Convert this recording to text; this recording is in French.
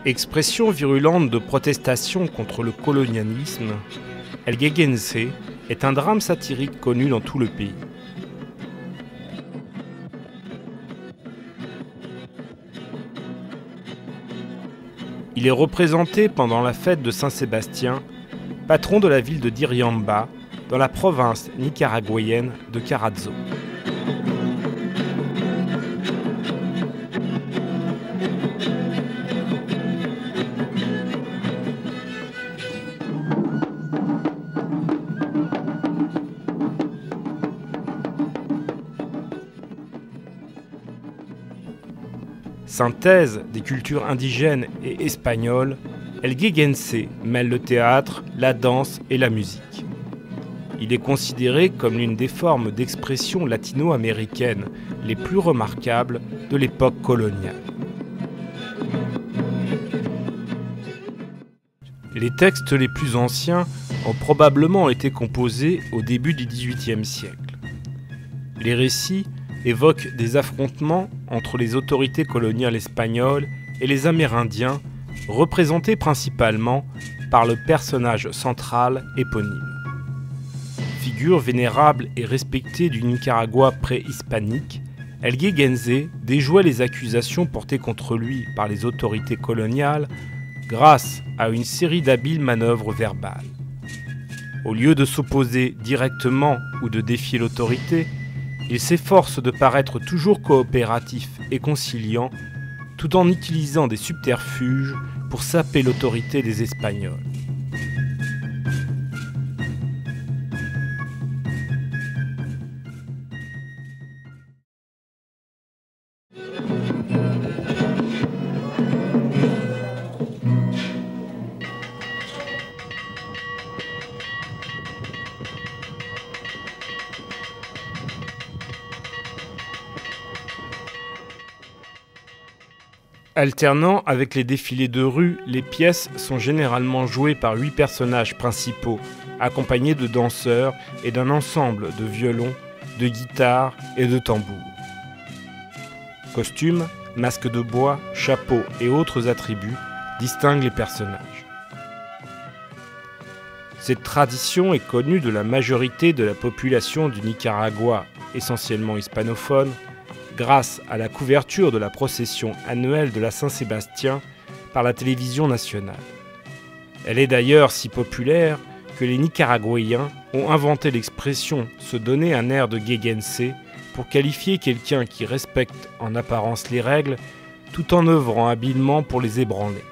Expression virulente de protestation contre le colonialisme, El Gegense est un drame satirique connu dans tout le pays. Il est représenté pendant la fête de Saint-Sébastien, patron de la ville de Diriamba, dans la province nicaraguayenne de Carazo. Synthèse des cultures indigènes et espagnoles, El Gegense mêle le théâtre, la danse et la musique. Il est considéré comme l'une des formes d'expression latino-américaine les plus remarquables de l'époque coloniale. Les textes les plus anciens ont probablement été composés au début du XVIIIe siècle. Les récits évoquent des affrontements entre les autorités coloniales espagnoles et les Amérindiens, représentés principalement par le personnage central éponyme. Figure vénérable et respectée du Nicaragua préhispanique, El Gegense déjouait les accusations portées contre lui par les autorités coloniales grâce à une série d'habiles manœuvres verbales. Au lieu de s'opposer directement ou de défier l'autorité, il s'efforce de paraître toujours coopératif et conciliant, tout en utilisant des subterfuges pour saper l'autorité des Espagnols. Alternant avec les défilés de rue, les pièces sont généralement jouées par 8 personnages principaux, accompagnés de danseurs et d'un ensemble de violons, de guitares et de tambours. Costumes, masques de bois, chapeaux et autres attributs distinguent les personnages. Cette tradition est connue de la majorité de la population du Nicaragua, essentiellement hispanophone, grâce à la couverture de la procession annuelle de la Saint-Sébastien par la télévision nationale. Elle est d'ailleurs si populaire que les Nicaraguayens ont inventé l'expression « se donner un air de Gegense » pour qualifier quelqu'un qui respecte en apparence les règles tout en œuvrant habilement pour les ébranler.